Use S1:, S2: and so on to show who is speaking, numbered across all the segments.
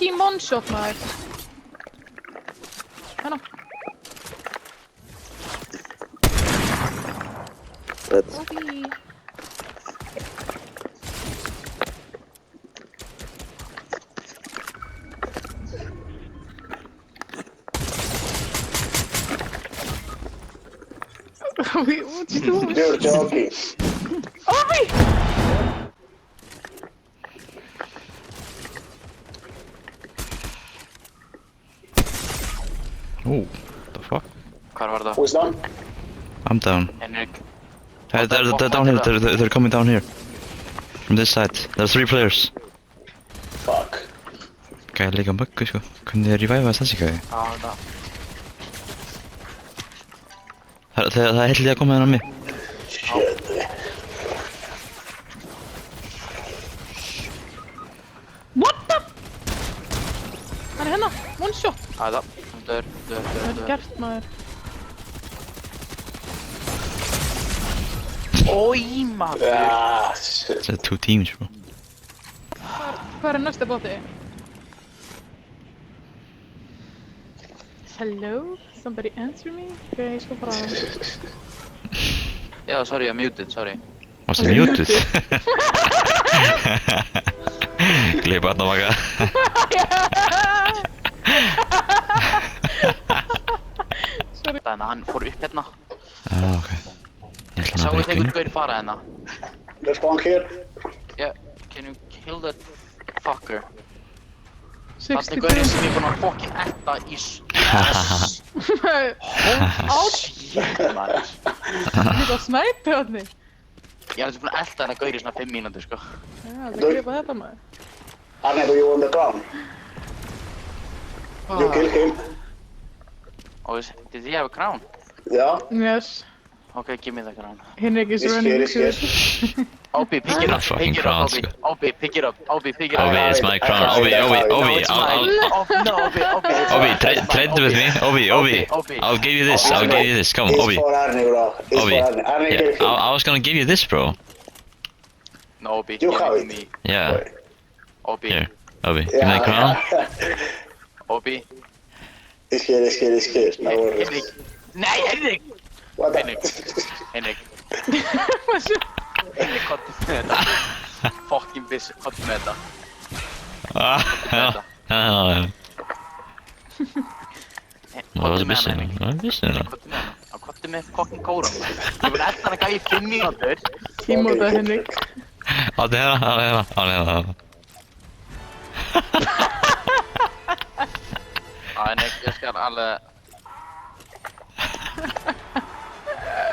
S1: fucking one-shot, maður. Hérna. Obi. Obi, what you doing?
S2: You're joking.
S1: Obi!
S3: Oh, the fuck?
S4: Hvar var það?
S2: Who's down?
S3: I'm down.
S4: Henrik.
S3: They're down here. They're coming down here. From this side. There's 3 players.
S2: Fuck.
S3: Gæði líka möggu sko. Hvernig revivaðist þessi gæði?
S4: Já, það.
S3: Það er heilt líka að koma hérna á mig.
S2: Shit.
S1: What the? Hann er hérna, one-shot.
S4: Það. Dör.
S1: Hvað er gert, maður?
S4: Ói, maður.
S2: Ah, shit.
S3: Þetta er 2 teams bro.
S1: Hvað er næsta bóti? Hello? Somebody answer me? Ok, ég skal fara á það.
S4: Já, sorry, ég muted, sorry.
S3: Varstu muted? Gleypa þarna maka.
S1: Sorry.
S4: Þannig að hann fór upp hérna.
S3: Ok. Ég ætla
S4: Sáu
S3: að
S4: þið
S3: breyta
S4: einhvern gaur fara hérna?
S2: Let's go on here.
S4: Yeah, can you kill that fucker?
S1: 60
S4: Þannig gaurinn sem ég er búinn að fucking etta í s...
S1: Átt!
S4: Shit, maður.
S1: Þetta snæpi hann.
S4: Ég er búinn að elta þennan gaur í svona 5 mínútur, sko.
S1: Já, það gripa þetta maður.
S2: Arne, do you on the ground? You kill him.
S4: Oh, did he have a crown?
S2: Yeah.
S1: Yes.
S4: Okay, give me the crown.
S1: Henrik is
S2: He's
S1: running.
S2: here, he's here.
S4: Obi, pick it up,
S3: Fucking
S4: pick it up,
S3: crowns,
S4: Obi.
S3: go.
S4: Obi, pick it up, Obi, pick it up.
S3: Obi, it's my crown. Obi,
S4: No,
S3: Obi,
S4: it's mine. No, Obi.
S3: Obi, trade with me. Obi. I'll give you this. I'll give you this. Come,
S2: It's
S3: Obi.
S2: for Arne, bro. It's
S3: Obi.
S2: for Arne. Arne, kill
S3: Yeah,
S2: him.
S3: I was gonna give you this, bro.
S4: No, Obi,
S2: You
S4: give
S2: have
S4: it to
S2: it.
S4: me.
S3: Yeah.
S4: Obi,
S3: Here, Obi. Give me the crown.
S4: Obi.
S2: He's here, he's here, he's here. No worries.
S4: Henrik. Nei, Henrik!
S2: What the?
S4: Henrik. Henrik, kottu með þetta. Fucking bitch, kottu með þetta.
S3: Ja.
S4: Kottu með hana, Henrik.
S3: Vad visste du då?
S4: Kottu með hana. Já, kottu með fucking kóran. Ég vil elda hana gæði í 5 mínútur.
S1: Tímóta Henrik.
S3: Ja, det här.
S4: Já, Henrik, ég skal alveg...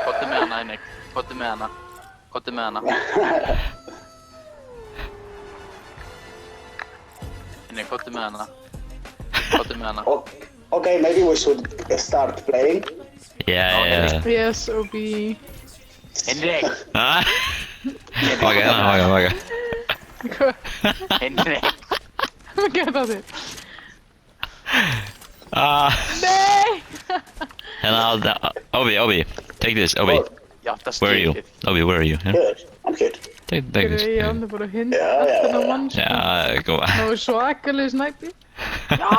S4: Kottu með hana, Henrik. Kottu með hana. Kottu með hana. Henrik, kottu með hana. Kottu með hana.
S2: Okay, maybe we should start playing.
S3: Yeah.
S1: Yes, Obi.
S4: Henrik!
S3: Ah. Okej.
S4: Henrik!
S1: Vad gör det?
S3: Ah.
S1: Nej!
S3: And Obi, take this, Obi.
S4: Jag har
S3: Where are you? Obi, where are you? Yeah.
S2: Good. I'm good.
S3: Take
S1: Gud,
S3: this.
S1: ég ánum bara að hinda
S2: Já, já,
S1: eftir
S2: já.
S1: það mann.
S3: Ja, kom.
S1: Það var svakalega snæpi. Já!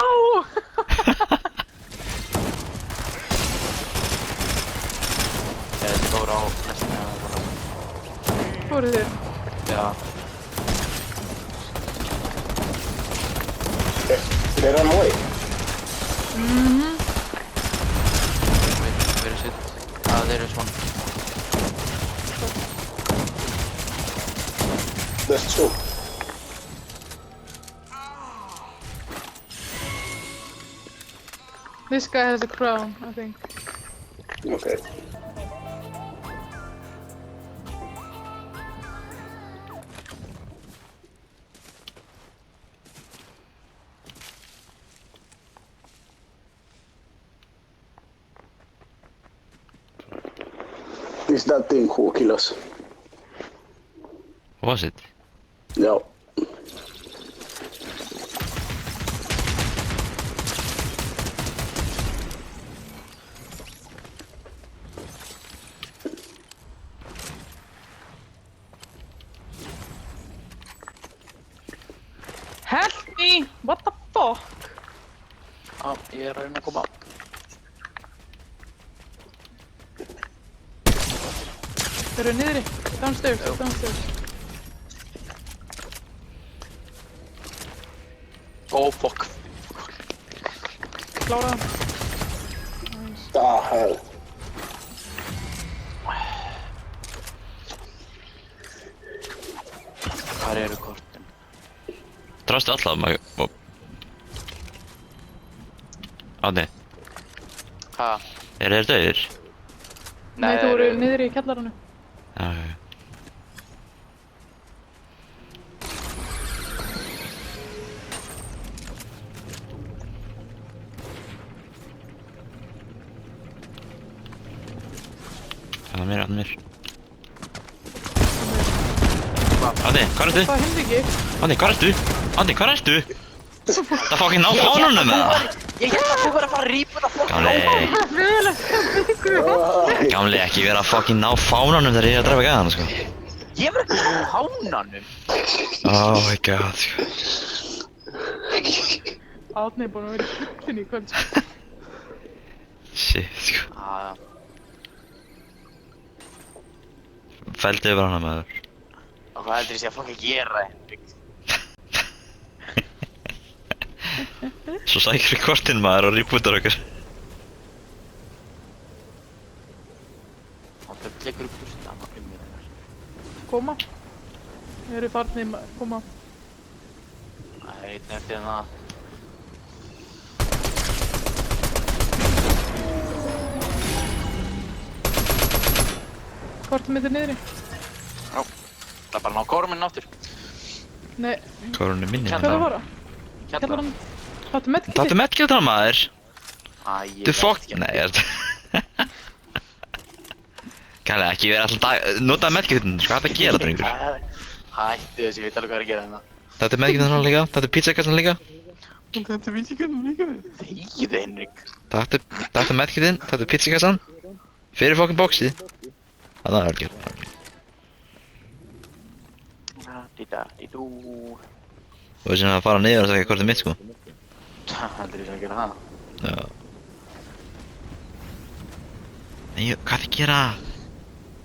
S4: Ég stór á flestina bara.
S1: Fóruð þér?
S4: Já.
S2: They run away.
S4: Where is it? Ah, there is one.
S2: There's two.
S1: This guy has a crown, I think.
S2: Okay. Is that thing who kill us?
S3: Was it?
S2: No.
S1: Help me! What the fuck? fuck?
S4: Já, ég er að reyna að koma.
S1: Þeir eru niðri. Downstairs, downstairs.
S4: Oh, fuck.
S1: Klára það.
S2: Ah, hell.
S4: Hvar eru kortin?
S3: Drastu alla maður. Árni,
S4: Ha?
S3: eru þeir dauðir?
S1: Nei, þú voru niðri í kjallarannu.
S3: Já, já, já. Það er mér, það er mér. Árni, hvað ertu?
S1: Það hindi ekki.
S3: Árni, hvað ertu? Árni, hvað ertu? Það fucking ná fánunum með það!
S4: Ég held að þú verður að fara að rípa það fokk.
S3: Gamli,
S1: Vel að ykkur.
S3: gamli, ekki vera að fucking ná fánunum þegar ég er að drefa gæðan, sko.
S4: Ég verður ekki að hánanum.
S3: Oh my god, sko.
S1: Átni er búin að vera í fullin í kvöld, sko.
S3: Shit, sko.
S4: Já.
S3: Fældi yfir hana, maður.
S4: Og hvað heldur ég sé að fokk að gera, Henrik?
S3: Svo sækir við kortinn, maður, og rebootar okkur.
S4: Og það tekur upp bursta að maður mér þar.
S1: Koma. Þeir eru farnir, koma.
S4: Það er einn eftir það.
S1: Hvort mitt er niðri.
S4: Já. Það er bara að ná kórminn aftur.
S1: Nei,
S3: Korunni minni,
S1: hvað er að
S3: maður.
S1: vara? Kjallarann. Tattu medkiti.
S3: Tattu medkjöld hana, maður.
S4: Æ, ég
S3: Du
S4: veit
S3: fokk...
S4: ekki.
S3: Nei, ég er þetta... Kalli, ekki vera alltaf dag... Notaði medkjöldin, sko, hvað er að gera, drengur?
S4: Hættu þessu, ég veit alveg hvað er að gera hérna.
S3: Tattu medkjöldin hana líka, tattu pizzakassan líka.
S4: Þetta veit ég hvernig líka við. Þegið, Henrik.
S3: Tattu medkjöldin, tattu pizzakassan. Fyrir fokkin bóksið. Það er algjör.
S4: Da-di-da-di-dú.
S3: Þú veist sem að fara niður og segja hvort er mitt, sko.
S4: Heldur ég að gera það?
S3: Já. Nei, hvað er að gera?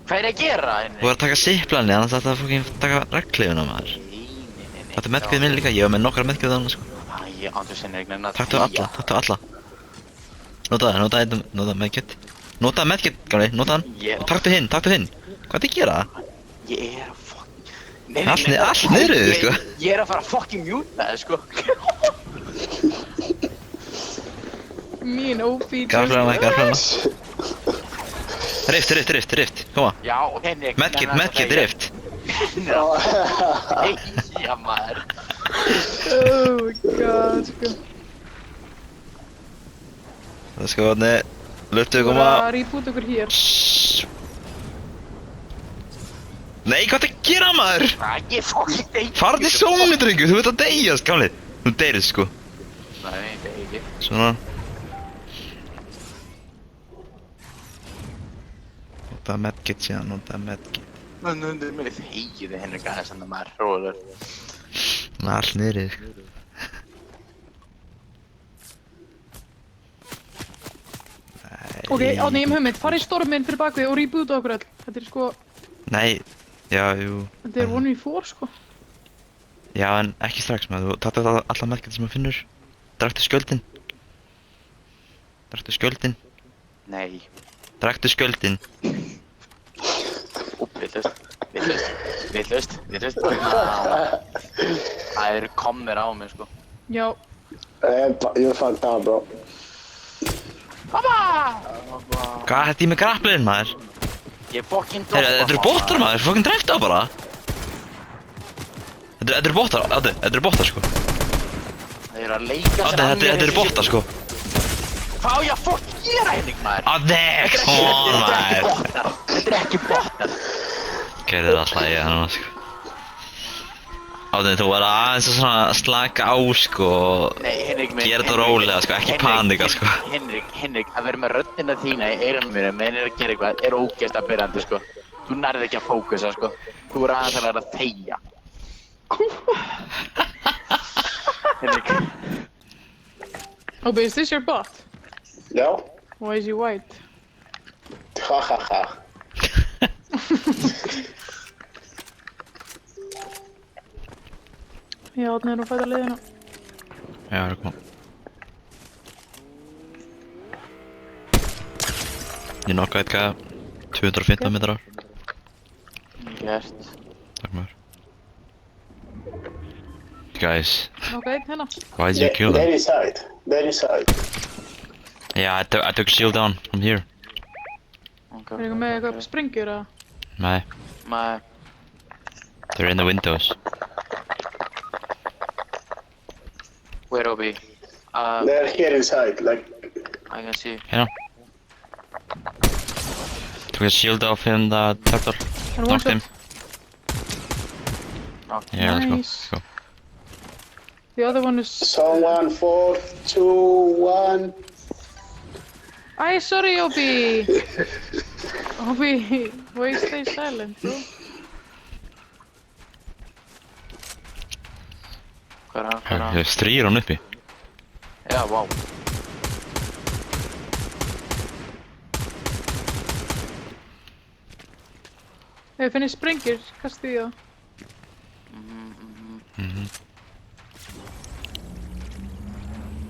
S4: Hvað er að gera, Henrik?
S3: Þú er að taka sipplanni, annars ætti að fokkin taka reglífuna, maður.
S4: Nei.
S3: Tattu medkjöldin minn líka, ég var með nokkra medkjöld hana, sko.
S4: Æ, ándur Henrik, nefna að
S3: Taktu alla, taktu alla. Notaði medkjöld. Notaði medkjöld, gamli, notaði
S4: Ég-
S3: hann. Taktu hinn. Hvað er að gera?
S4: Ég er að fucking...
S3: Allt niðri, sko.
S4: Ég er að fara að fucking mjúta það, sko.
S1: Mín ófítur.
S3: Garfræðana. Rift, koma.
S4: Já, Henrik.
S3: Medkit, rift.
S4: Já, maður.
S1: Oh my god, sko.
S3: Það sko, luftu koma.
S1: Bara reboot okkur hér.
S3: Nei, hvað er að gera, maður?
S4: Æ, ég fucking deyja.
S3: Farðu til sónu, drengur, þú ert að deyjast, gamli. Þú deyrið, sko.
S4: Nei, það er ekki.
S3: Svona. Notaði medkit síðan,
S4: Nú, mér er þegið, Henrik, aðeins þannig að maður róður.
S3: Það er allt niðri, sko.
S1: Ok, Átni, ég með hugmynd. Fara í storminn fyrir bakvið og reboota okkur öll. Þetta er sko,
S3: Nei, já, jú.
S1: þetta er 1v4, sko.
S3: Já, en ekki strax, maður. Þú tattu alla medkit sem þú finnur. Draktu skjöldin.
S4: Nei.
S3: Draktu skjöldin.
S4: Úp, villust. Það eru komnir á mig, sko.
S1: Já,
S2: You're fucked up, bro.
S3: Hvað, þetta er með grapplinn, maður?
S4: Ég fucking
S3: Þetta eru bóttar, maður. Fucking dreft á bara. Þetta eru bóttar, Ádni. Þetta eru bóttar, sko.
S4: Það eru að leika sér
S3: Ádni, þetta eru bóttar, sko.
S4: Hvað á ég að fucking gera, Henrik, maður?
S3: Ádni, come on, maður.
S4: Þetta er ekki bottar.
S3: Gerðir alltaf ég hann, sko. Ádni, þú verður aðeins að svona slaka á, sko.
S4: Nei, Henrik,
S3: Gera þetta rólega, sko. Ekki panika, sko.
S4: Henrik, að vera með röddina þína í eyrunum mér meðan er að gera eitthvað er ógeðslega byrjandi, sko. Þú nærði ekki að fókusa, sko. Þú er aðeins að læra að þegja. Henrik.
S1: Obi, is this your bot?
S2: Já.
S1: Why is he white?
S2: Ha ha ha.
S1: Já, þannig er að fæta leiðina.
S3: Já, það er kom. Ég nokkaði eitthvað 215 metrar.
S4: Gert.
S3: Takk maður. Guys,
S1: Ok, hérna.
S3: why did you kill them?
S2: There inside. There inside.
S3: Yeah, I took shield down from here.
S4: Ok.
S1: Er eitthvað með eitthvað sprengjur eða?
S3: Nei,
S4: Nei.
S3: they're in the windows.
S4: Where Obi?
S2: They're here inside, like...
S4: I can see.
S3: Hérna. Took a shield off him, the trapdoor.
S1: And one
S3: Knocked him.
S1: shot.
S4: Knocked.
S3: Yeah, let's go.
S1: Nice.
S3: Let's go.
S1: The other one is...
S2: Someone, 4, 2, 1...
S1: Ay, sorry, Obi! Obi, why you stay silent, bro?
S4: Hvað er hann? Hvað er hann?
S3: Það stríðir hann uppi.
S4: Já, vá.
S1: Ef ég finnir sprengjur, kastið í það.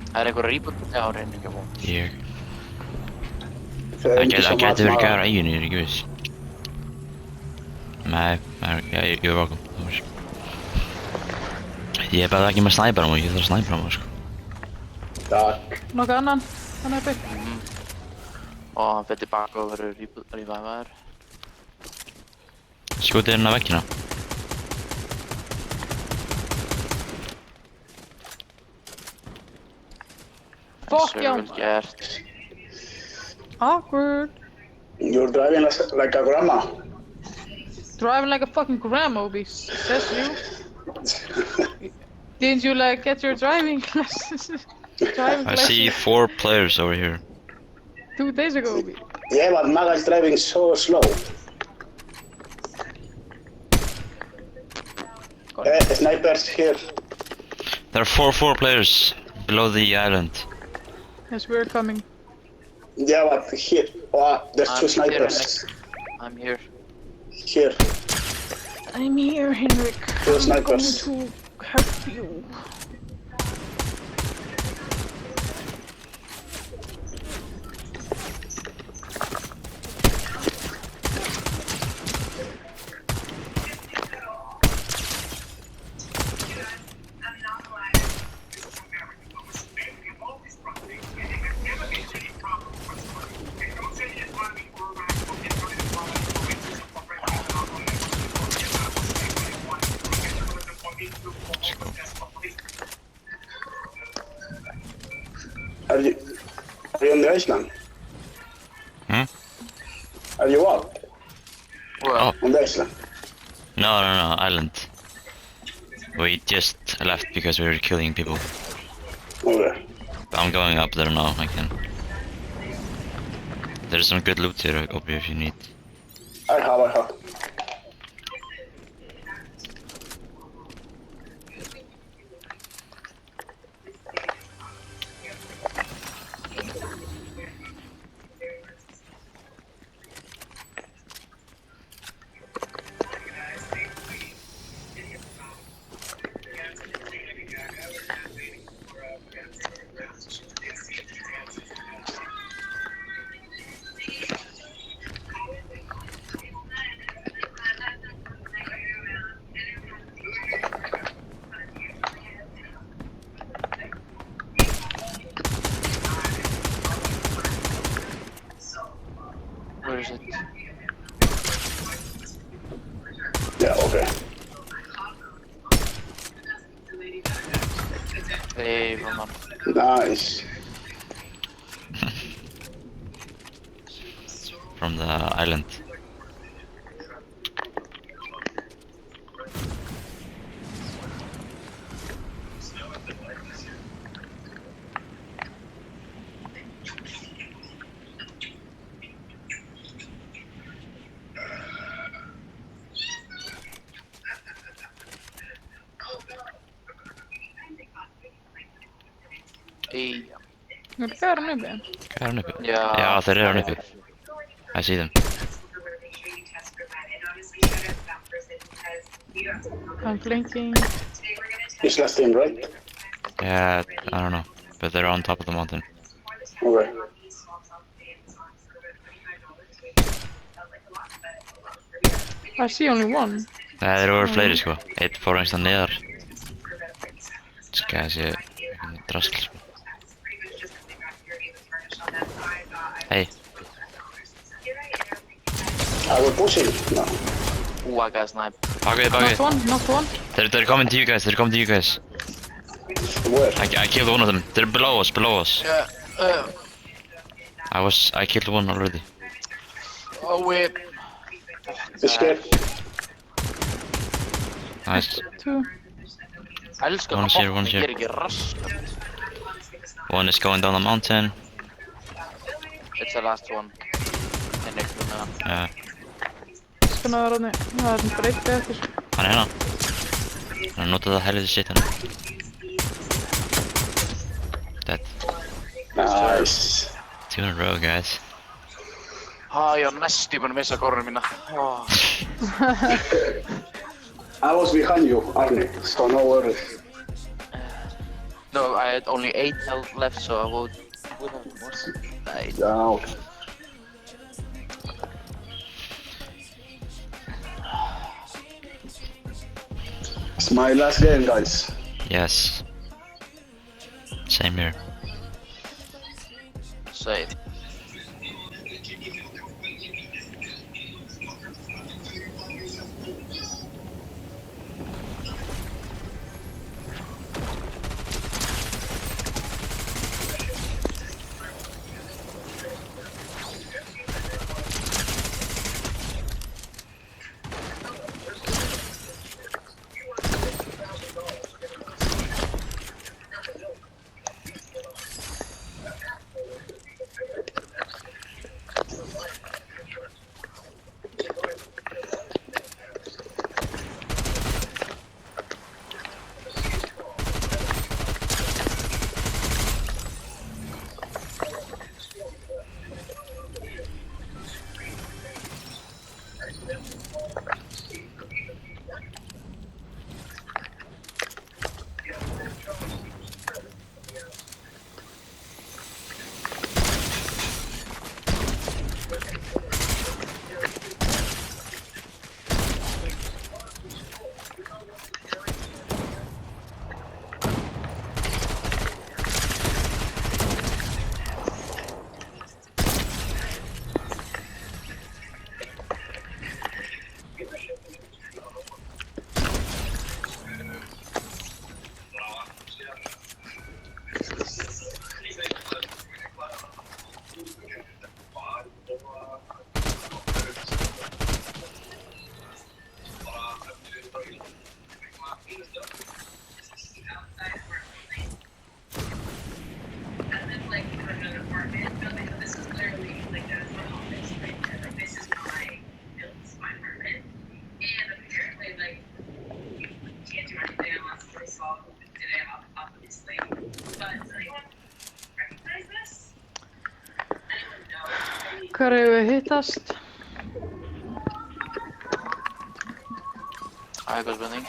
S4: Það er eitthvað reboot? Já, reynir ekki að búa.
S3: Ég...
S2: Thank you so
S3: Það
S2: much,
S3: gæti verið
S2: Mara.
S3: gæra eigin, ég er ekki viss. Nei, ég er welcome. Ég er bara ekki með snæpar á mig, ég þarf að snæpar á mig, sko.
S2: Takk.
S1: Nokka annan, hann er uppi.
S4: Og hann fyrir tilbaka og verður revivaður.
S3: Skotið hérna á veggina.
S1: Fuck, já.
S4: Vel gert.
S1: Awkward.
S2: You're driving like a grandma.
S1: Driving like a fucking grandma, Obi. Says you. Didn't you like get your driving classes? Driving
S3: I
S1: classes
S3: see 4 players over here.
S1: 2 days ago, Obi.
S2: Yeah, but Maga's driving so slow. Snipers here.
S3: There are 4 players below the island.
S1: Yes, we're coming.
S2: Yeah, but here. Oh, there's 2
S4: I'm here,
S2: snipers.
S4: I'm here.
S2: Here.
S1: I'm here, Henrik.
S2: Two
S1: I'm
S2: snipers.
S1: going to help you.
S2: Are you on the island?
S3: Hmm?
S2: Are you up
S4: Well,
S2: on the island?
S3: No, island. We just left because we were killing people.
S2: Okay.
S3: But I'm going up there now, I can. There's some good loot here, Obi, if you need.
S2: I have.
S4: where is it?
S2: Yeah, okay.
S4: Hey, Roman.
S2: Nice.
S3: From the island.
S4: Hey,
S1: Eru gæðar hann uppi?
S3: Hvað er hann uppi?
S4: Já.
S3: Já, þeir eru hann uppi. I see them.
S1: I'm blinking.
S2: He's last in, right?
S3: Yeah, I don't know. But they're on top of the mountain.
S2: Okay.
S1: I see only one.
S3: Þeir voru fleiri sko. Eitt fór einhverstað neðar. Skal ég sé drasl sko. Hey,
S2: I will push him. No.
S4: Ooh, I got sniped.
S3: bakið,
S1: Not
S3: bakið.
S1: one, not one.
S3: They're coming to you guys, they're coming to you guys.
S2: Where?
S3: I killed one of them. They're below us, below us.
S4: Yeah.
S3: I killed one already.
S4: Oh wait.
S2: He's scared.
S3: Nice.
S1: Two.
S4: Elskar
S3: One's here, one's here.
S4: Ég ekki raskat.
S3: One is going down the mountain.
S4: It's the last one. En ekki með hann.
S3: Yeah.
S1: Spenna það ráðni. Það er bara eitt eftir.
S3: Hann er hérna. Hann notaði það helviti shit hann. Dead.
S2: Nice.
S3: 2 in a row, guys.
S4: Ég var næstu búinn að missa kórunum mína.
S2: I was behind you, Arne, so no worries.
S4: No, I had only 8 health left, so I would have died.
S2: Down. It's my last game, guys.
S3: Yes. Same here.
S4: Save.
S1: Hvar hefur við hittast?
S4: Eitthvað spurning.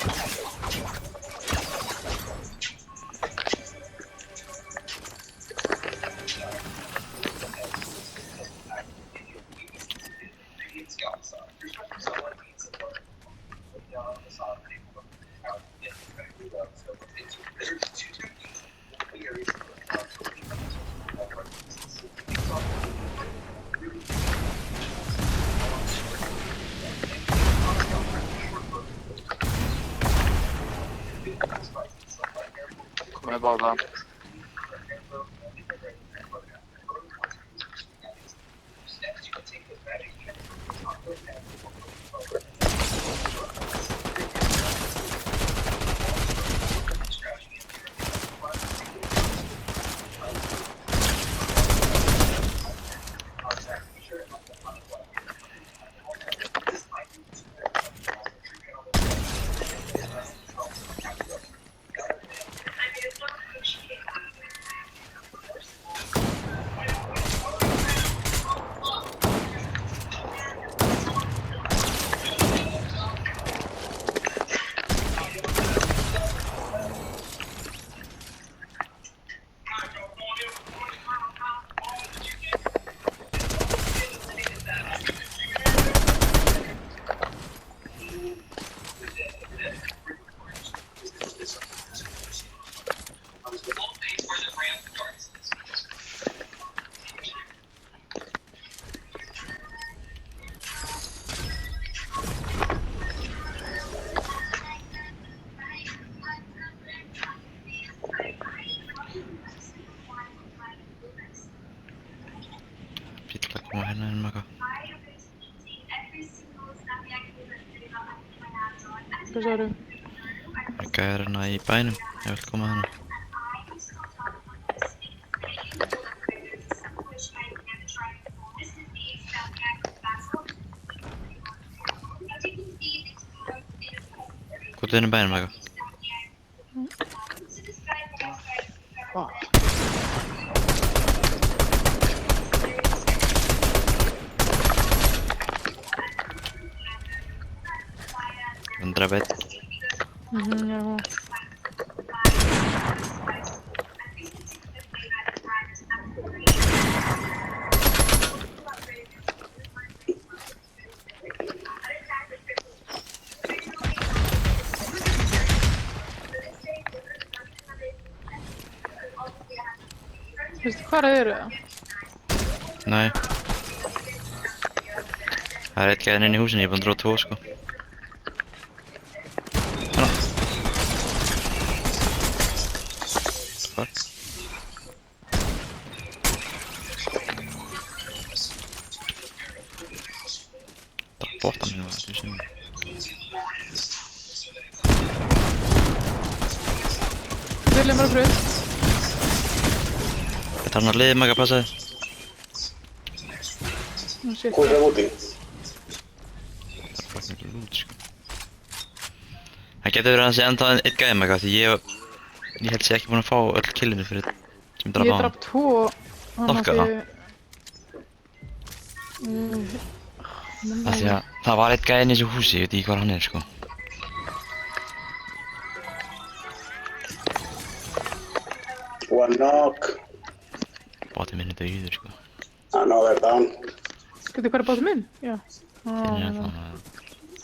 S4: Komið báða.
S3: bænum eitthvað.
S1: Hvað sagðirðu?
S3: Það er gæðir hérna í bænum, ég vil koma hérna. Hvað er inn í bænum eitthvað? Undra bett.
S1: Já. Veistu hvað það eru?
S3: Nei. Það er eitt gæðin inn í húsinu, ég er búinn að dróða 2 sko. Hérna. Hvar? Það er botan mínu að þessu sinni.
S1: Viljum bara bröð.
S3: Þetta er hann að liðið maga, passaði.
S1: Nú shit.
S2: Hvað er úti?
S3: Það er fucking loot sko. Það getur verið að það sé enda eitt gæði maga því ég held sé ekki búinn að fá öll killinu fyrir sem draf á
S1: Ég
S3: hann.
S1: draf 2.
S3: Nokkuð það? Það því að það var eitt gæði inn í þessu húsi, ég veit ekki hvað hann er sko.
S2: One knock.
S3: Bátið minn er dauður sko.
S2: Another down.
S1: Getur hvað er bátið minn? Já.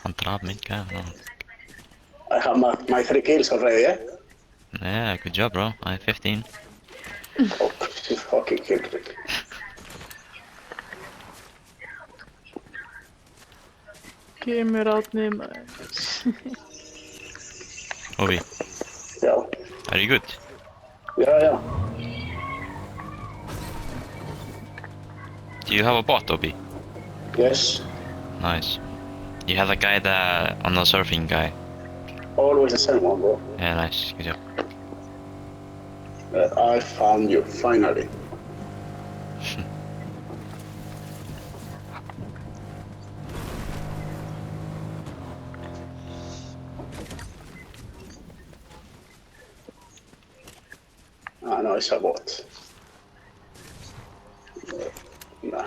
S3: Hann draf minn gæði.
S2: I have my 3 kills already, eh?
S3: Yeah, good job bro, I have 15.
S2: Oh, she's fucking killed me.
S1: Kemur átni maður.
S3: Obi,
S2: Yeah.
S3: are you good?
S2: Yeah.
S3: Do you have a bot, Obi?
S2: Yes.
S3: Nice. You have the guy that on the surfing guy.
S2: Always the same one, bro.
S3: Yeah, nice, good job.
S2: I found you, finally. No, it's a bot. Nah.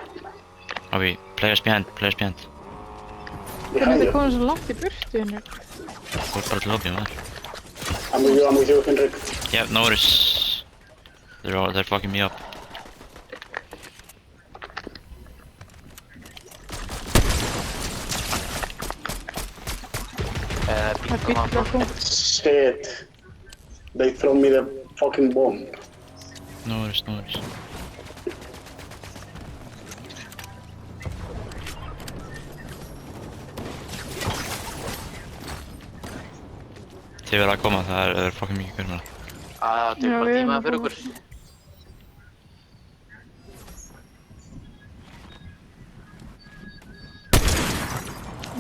S3: Obi, players behind, players behind.
S1: Hvernig
S2: Behind
S1: þetta
S2: you.
S1: komið svo langt í burtu henni?
S3: Þú ert bara til lobby maður.
S2: I'm with you, Henrik.
S3: Yeah, no worries. They're fucking me up.
S1: Það er bíll að koma.
S2: Shit. They throw me the fucking bomb.
S3: No worries, no worries. Þið verða að koma, það er fucking mikið hverjum það.
S4: Það tekur
S1: Já,
S4: bara
S1: við
S4: tíma
S1: erum
S4: fyrir
S1: að
S4: okkur.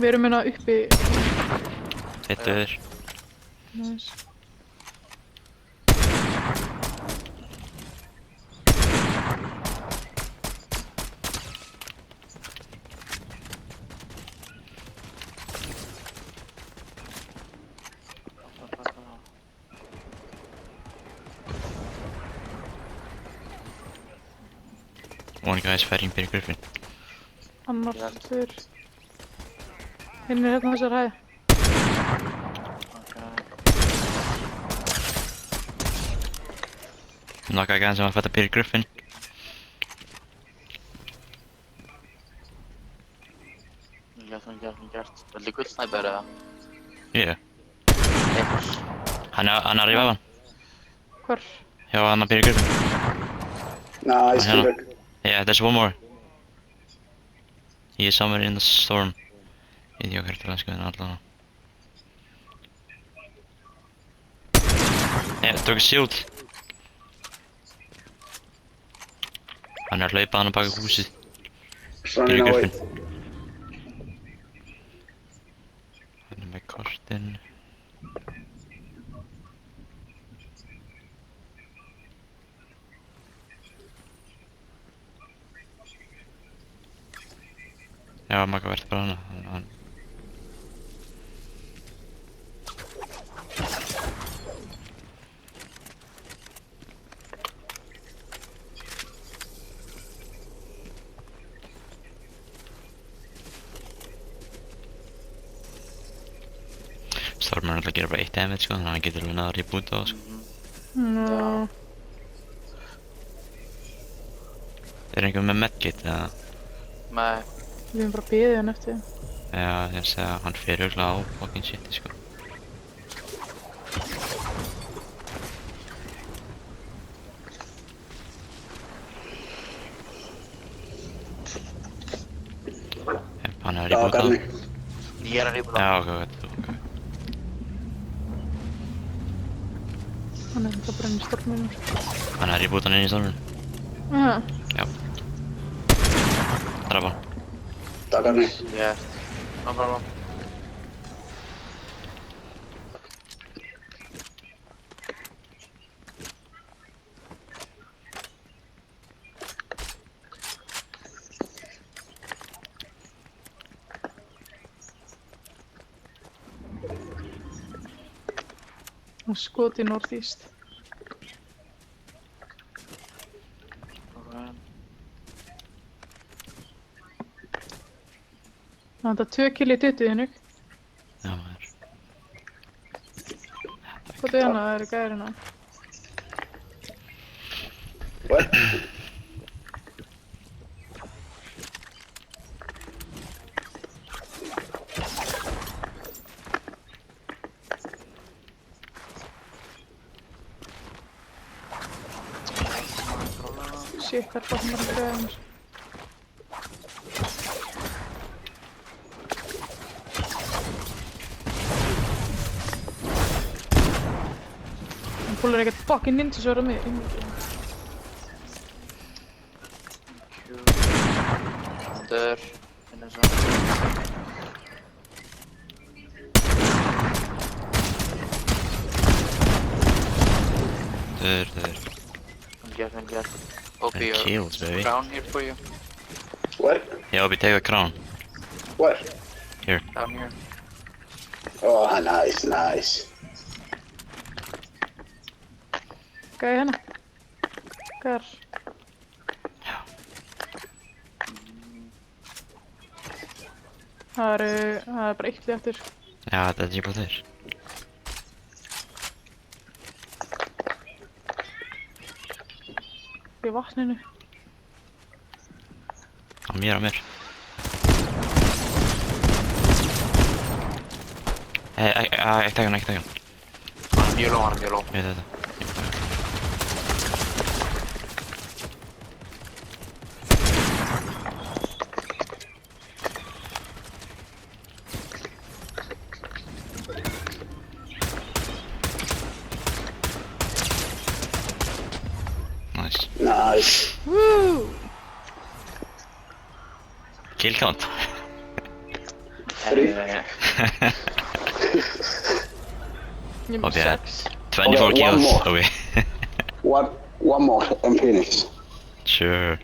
S1: Við erum hérna uppi.
S3: Eitt döður.
S1: Nice.
S3: One guy is fighting Peter Griffin.
S1: Annar tveir. Hinn er hérna þessar hæð.
S3: Knocka gæðan sem var að fætta Peter Griffin.
S4: Gert. Veldig gullsnæpar eða?
S3: Yeah.
S4: Eitthvað.
S3: Hann er að rífa af hann.
S1: Hvar?
S3: Hjá hann að Peter Griffin.
S2: Nice,
S3: Hello.
S2: Henrik.
S3: Yeah, there's one more. He is somewhere in the storm. Ég veit ekki hvert er sko en allavega. Tók shield. Hann er að hlaupa hann á baka húsið.
S2: Running away.
S3: Gullfinn. Hann er með kortin. Já, maður verður bara hana. Stormur náttúrulega gerir bara 1 damage sko, þannig að hann getur alveg náður í búta á sko.
S1: No.
S3: Er einhver með medkit eða?
S4: Nei.
S1: Við erum bara að biðja hann eftir.
S3: Já, ég að segja að hann fer örugglega á fucking shiti sko. Hann er í
S2: Já,
S3: búta.
S2: Garni.
S4: Ég er að rýpa það.
S3: Já, ok.
S1: Hann er þetta bara inn í storminum.
S3: Hann er í bútan inn í storminu.
S1: Aha.
S3: Já. Drapa hann.
S2: Takk Garni.
S4: Yeah. No problem.
S1: Hann skot í northeast. Það er 2 kill í 20 hennug.
S3: Já, maður.
S1: Hvað er hana? Það eru gæðir hérna.
S2: What?
S1: Shit, það er bara margir gæðir hérna. Hann púlar ekkert fucking ninja svo að mig.
S4: Dör. Innan svo.
S3: Dör.
S4: Hann get. Obi,
S3: And kills, baby.
S4: crown here for you.
S2: What?
S3: Yeah, Obi, take a crown.
S2: What?
S3: Here.
S4: Down here.
S2: Oh, nice.
S1: Gæði hérna. Gæðar. Það er bara 1 lið eftir.
S3: Já, þetta er ekki bara þeir.
S1: Í vatninu.
S3: Á mér. Ekki taka hann.
S4: Hann er mjög low.
S3: Ég veit þetta.
S2: Nice.
S1: Woo!
S3: Kill count.
S2: 3.
S1: Ég er með
S3: Obi,
S1: 6.
S3: 24
S2: Okay, one
S3: kills,
S2: more.
S3: Obi.
S2: One more and finish.
S3: Sure.